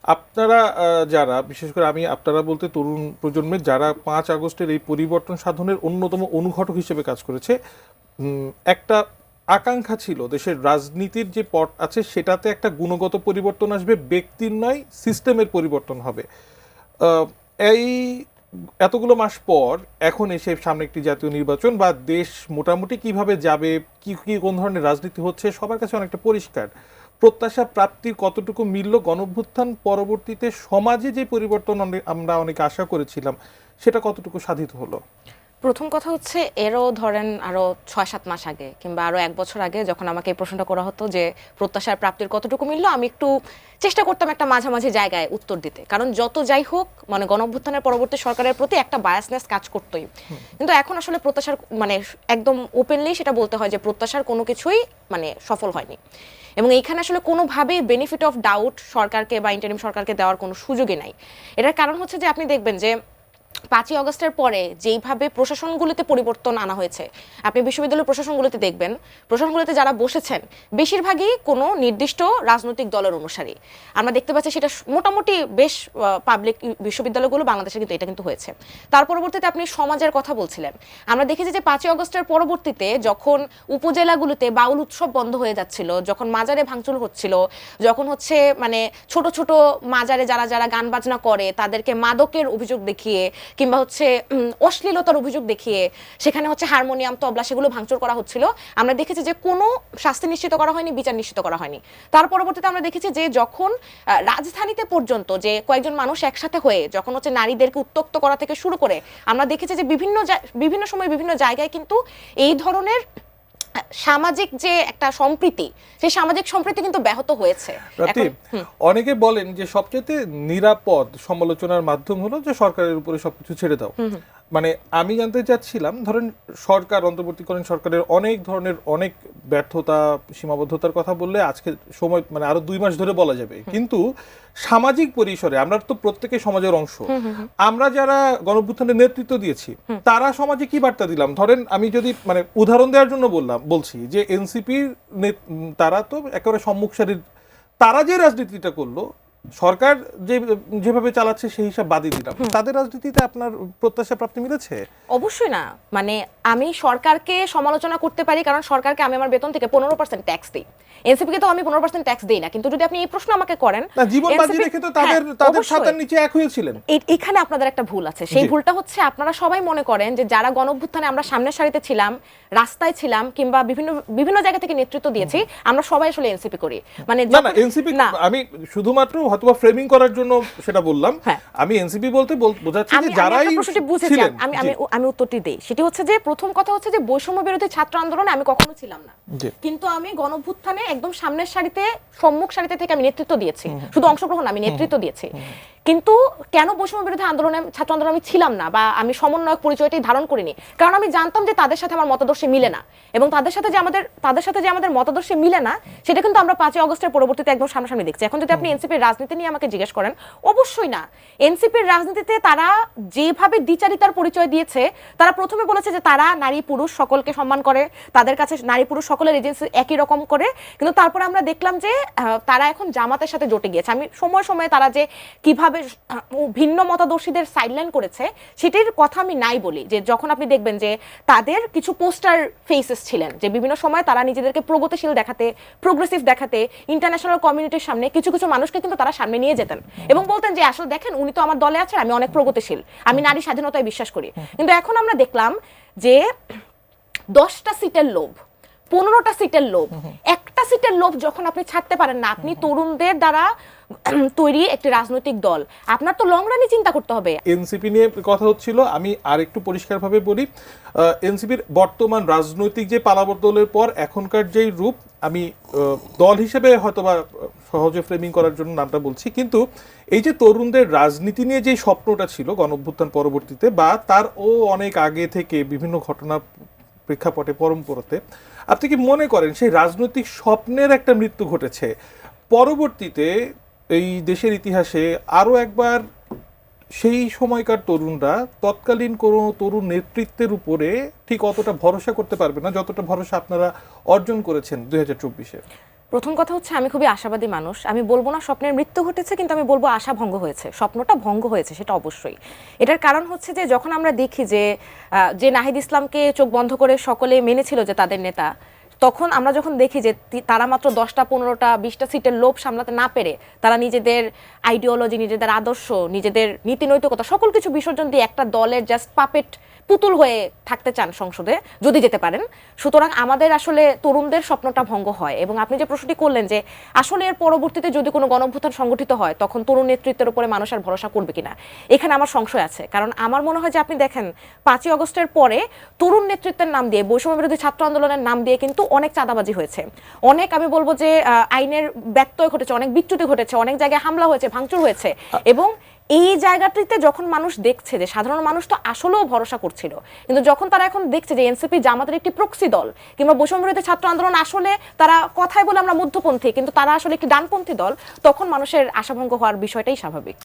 আপনারা যারা বিশেষ করে আপনারা বলতে তরুণ প্রজন্মের যারা 5 আগস্টের এই পরিবর্তন সাধনের অন্যতম অনুঘটক হিসেবে কাজ করেছে, একটা আকাঙ্ক্ষা ছিল দেশের রাজনীতির যে পট আছে সেটাতে একটা গুণগত পরিবর্তন আসবে, ব্যক্তির নয় সিস্টেমের পরিবর্তন হবে। এই এতগুলো মাস পর এখন এসে সামনে একটি জাতীয় নির্বাচন বা দেশ মোটামুটি কিভাবে যাবে, কি কি কোন ধরনের রাজনীতি হচ্ছে সবার কাছে অনেকটা পরিষ্কার। প্রত্যাশা প্রাপ্তির কতটুকু মিলল, গণঅভ্যুত্থান পরবর্তীতে সমাজে যে পরিবর্তন আমরা অনেক আশা করেছিলাম সেটা কতটুকু সাধিত হলো? প্রথম কথা হচ্ছে, এরও ধরেন আরো 6-7 মাস আগে কিংবা আরো 1 বছর আগে যখন আমাকে এই প্রশ্নটা করা হতো যে প্রত্যাশার প্রাপ্তির কতটুকু মিললো, আমি একটু চেষ্টা করতাম একটা মাঝামাঝি জায়গায় উত্তর দিতে। কারণ যত যাই হোক মানে গণঅভ্যুত্থানের পরবর্তী সরকারের প্রতি একটা বায়াসনেস কাজ করতোই। কিন্তু এখন আসলে প্রত্যাশার মানে একদম ওপেনলি সেটা বলতে হয় যে প্রত্যাশার কোনো কিছুই মানে সফল হয়নি। এবং এইখানে আসলে কোনোভাবেই বেনিফিট অফ ডাউট সরকারকে বা ইন্টারিম সরকারকে দেওয়ার কোনো সুযোগই নাই। এটার কারণ হচ্ছে যে আপনি দেখবেন যে 5ই আগস্টের পরে যেইভাবে প্রশাসনগুলিতে পরিবর্তন আনা হয়েছে, আপনি বিশ্ববিদ্যালয়ের প্রশাসনগুলিতে দেখবেন, প্রশাসনগুলিতে যারা বসেছেন বেশিরভাগই কোনো নির্দিষ্ট রাজনৈতিক দলের অনুসারী। আমরা দেখতে পাচ্ছি সেটা মোটামুটি বেশ পাবলিক বিশ্ববিদ্যালয়গুলো বাংলাদেশে কিন্তু এটা কিন্তু হয়েছে। তার পরবর্তীতে আপনি সমাজের কথা বলছিলেন, আমরা দেখেছি যে 5ই আগস্টের পরবর্তীতে যখন উপজেলাগুলোতে বাউল উৎসব বন্ধ হয়ে যাচ্ছিল, যখন মাজারে ভাঙচুর হচ্ছিল, যখন হচ্ছে মানে ছোট ছোট মাজারে যারা যারা গান বাজনা করে তাদেরকে মাদকের অভিযোগ দেখিয়ে কিংবা হচ্ছে অশ্লীলতার অভিযোগ দেখিয়ে সেখানে হচ্ছে হারমোনিয়াম তবলা সেগুলো ভাঙচুর করা হচ্ছিল, আমরা দেখেছি যে কোনো শাস্তি নিশ্চিত করা হয়নি, বিচার নিশ্চিত করা হয়নি। তার পরবর্তীতে আমরা দেখেছি যে যখন রাজধানীতে পর্যন্ত যে কয়েকজন মানুষ একসাথে হয়ে যখন হচ্ছে নারীদেরকে উত্ত্যক্ত করা থেকে শুরু করে, আমরা দেখেছি যে বিভিন্ন সময় বিভিন্ন জায়গায় কিন্তু এই ধরনের সামাজিক যে একটা সম্প্রীতি, সেই সামাজিক সম্প্রীতি কিন্তু ব্যাহত হয়েছে। অনেকে বলেন যে সবচেয়ে নিরাপদ সমালোচনার মাধ্যম হলো যে সরকারের উপরে সবকিছু ছেড়ে দাও। মানে আমি জানতে চাচ্ছিলাম, ধরেন সরকার, অন্তর্বর্তীকালীন সরকারের অনেক ধরনের অনেক ব্যর্থতা, সীমাবদ্ধতার কথা বললে আজকে সময় মানে আরো 2 মাস ধরে বলা যাবে, কিন্তু সামাজিক পরিসরে আমরা তো প্রত্যেকে সমাজের অংশ। আমরা যারা গণঅভ্যুত্থানের নেতৃত্ব দিয়েছি তারা সমাজে কি বার্তা দিলাম? ধরেন আমি যদি মানে উদাহরণ দেওয়ার জন্য বলছি যে এনসিপির তারা তো একেবারে সম্মুখ সারির, তারা যে রাজনীতিটা করলো, সরকার যেভাবে চালাচ্ছে সেই হিসাব বাদই দিলাম, তাদের রাজনীতিতে আপনার প্রত্যাশা প্রাপ্তি মিলেছে? অবশ্যই না। মানে আমি সরকারকে সমালোচনা করতে পারি কারণ সরকারকে আমি আমার বেতন থেকে 15% ট্যাক্স দিই, এনসিপি কে তো আমি 15% ট্যাক্স দেই না। কিন্তু যদি আপনি এই প্রশ্ন আমাকে করেন, না জীবন বাজি রেখে তো তাদের ছাতার নিচে এক হয়েছিলেন। এখানে আপনাদের একটা ভুল আছে। সেই ভুলটা হচ্ছে আপনারা সবাই মনে করেন যে যারা গণঅভ্যুত্থানে আমরা সামনের সারিতে ছিলাম, রাস্তায় ছিলাম কিংবা বিভিন্ন জায়গা থেকে নেতৃত্ব দিয়েছি, আমরা সবাই আসলে এনসিপি করি। মানে না এনসিপি আমি শুধুমাত্র হয়তোবা ফ্রেমিং করার জন্য সেটা বললাম। আমি এনসিপি বলতে বোঝাচ্ছি যে যারাই প্রশ্নটি বুঝেছেন, আমি উত্তরটি দেই। সেটি হচ্ছে যে প্রথম কথা হচ্ছে যে বৈষম্য বিরোধী ছাত্র আন্দোলনে আমি কখনো ছিলাম না, কিন্তু আমি গণঅভ্যুত্থানে একদম সামনের সারিতে, সম্মুখ সারিতে থেকে আমি নেতৃত্ব দিয়েছি। শুধু অংশগ্রহণ, আমি নেতৃত্ব দিয়েছি। কিন্তু কেন বৈষম্য বিরোধী আন্দোলনে, ছাত্র আন্দোলনে আমি ছিলাম না বা আমি সমন্বয়ক পরিচয়টি ধারণ করিনি? কারণ আমি জানতাম যে তাদের সাথে আমার মতাদর্শে মিলে না, এবং তাদের সাথে যে আমাদের মতাদর্শে মিলে না সেটা কিন্তু আমরা 5ই আগস্টের পরবর্তীতে একদম সামনাসামনি দেখছি। এখন যদি আপনি এনসিপির রাজনীতি নিয়ে আমাকে জিজ্ঞেস করেন, অবশ্যই না। এনসিপির রাজনীতিতে তারা যেভাবে দ্বিচারিতার পরিচয় দিয়েছে, তারা প্রথমে বলেছে যে তারা নারী পুরুষ সকলকে সম্মান করে, তাদের কাছে নারী পুরুষ সকলের এজেন্সি একই রকম করে, কিন্তু তারপরে আমরা দেখলাম যে তারা এখন জামাতের সাথে জোটে গিয়েছে। আমি সময় সময়ে তারা যে কিভাবে ভিন্ন মতাদর্শীদের সাইডলাইন করেছে সেটির কথা আমি নাই বলি, যে যখন আপনি দেখবেন যে তাদের কিছু পোস্টার ফেসেস ছিলেন যে বিভিন্ন সময় তারা নিজেদেরকে প্রগতিশীল দেখাতে, প্রোগ্রেসিভ দেখাতে ইন্টারন্যাশনাল কমিউনিটির সামনে কিছু কিছু মানুষকে কিন্তু তারা সামনে নিয়ে যেতেন এবং বলতেন যে আসলে দেখেন উনি তো আমার দলে আছেন, আমি অনেক প্রগতিশীল, আমি নারী স্বাধীনতায় বিশ্বাস করি। কিন্তু এখন আমরা দেখলাম যে 10টা সিটের লোভ, 15টা সিটের লোভ, একটা সিটের লোভ যখন আপনি ছাড়তে পারেন না, আপনি তরুণদের দ্বারা তৈরি একটি রাজনৈতিক দল, আপনার তো লং রানে চিন্তা করতে হবে। এনসিপি নিয়ে কথা হচ্ছিল, আমি আর একটু পরিষ্কারভাবে বলি, এনসিপির বর্তমান রাজনৈতিক যে পালাবদলের পর এখনকার যেই রূপ, আমি দল হিসেবে হয়তোবা সহজে ফ্রেমিং করার জন্য নামটা বলছি, কিন্তু এই যে তরুণদের রাজনীতি নিয়ে যে স্বপ্নটা ছিল গণঅভ্যুত্থান পরবর্তীতে বা তার অনেক আগে থেকে বিভিন্ন ঘটনা প্রেক্ষাপটে পরম্পরাতে, আপনি কি মনে করেন সেই রাজনৈতিক স্বপ্নের একটা মৃত্যু ঘটেছে? পরবর্তীতে এই দেশের ইতিহাসে আরও একবার সেই সময়কার তরুণরা তৎকালীন কোনো তরুণ নেতৃত্বের উপরে ঠিক অতটা ভরসা করতে পারবে না যতটা ভরসা আপনারা অর্জন করেছেন 2024-এ। প্রথম কথা হচ্ছে আমি খুবই আশাবাদী মানুষ। আমি বলবো না স্বপ্নের মৃত্যু ঘটেছে, কিন্তু আমি বলবো আশা ভঙ্গ হয়েছে, স্বপ্নটা ভঙ্গ হয়েছে, সেটা অবশ্যই। এটার কারণ হচ্ছে যে যখন আমরা দেখি যে নাহিদ ইসলামকে চোখ বন্ধ করে সকলে মেনেছিল যে তাদের নেতা, তখন আমরা যখন দেখি যে তারা মাত্র 10টা 15টা 20টা সিটের লোভ সামলাতে না পেরে তারা নিজেদের আইডিওলজি, নিজেদের আদর্শ, নিজেদের নীতি নৈতিকতা সকল কিছু বিসর্জন দিয়ে একটা দলের জাস্ট পাপেট পুতুল হয়ে থাকতে চান সংসদে, যদি যেতে পারেন। সুতরাং আমাদের আসলে তরুণদের স্বপ্নটা ভঙ্গ হয়। এবং আপনি যে প্রশ্নটি করলেন যে আসলে এর পরবর্তীতে যদি কোনো গণঅভ্যুত্থান সংগঠিত হয় তখন তরুণ নেতৃত্বের উপরে মানুষ আর ভরসা করবে কিনা, এখানে আমার সংশয় আছে। কারণ আমার মনে হয় যে আপনি দেখেন 5ই আগস্টের পরে তরুণ নেতৃত্বের নাম দিয়ে, বৈষম্য বিরোধী ছাত্র আন্দোলনের নাম দিয়ে কিন্তু অনেক চাঁদাবাজি হয়েছে, অনেক আমি বলবো যে আইনের ব্যত্যয় ঘটেছে, অনেক বিচ্যুতি ঘটেছে, অনেক জায়গায় হামলা হয়েছে, ভাঙচুর হয়েছে। এবং এই জায়গাটিতে যখন মানুষ দেখছে যে সাধারণ মানুষ তো আসলেও ভরসা করছিল, কিন্তু যখন তারা এখন দেখছে যে এনসিপি জামাতের একটি প্রক্সি দল, কিংবা বৈষম্য বিরোধী ছাত্র আন্দোলন আসলে তারা কথায় বলে আমরা মধ্যপন্থী কিন্তু তারা আসলে একটি ডানপন্থী দল, তখন মানুষের আশাভঙ্গ হওয়ার বিষয়টাই স্বাভাবিক।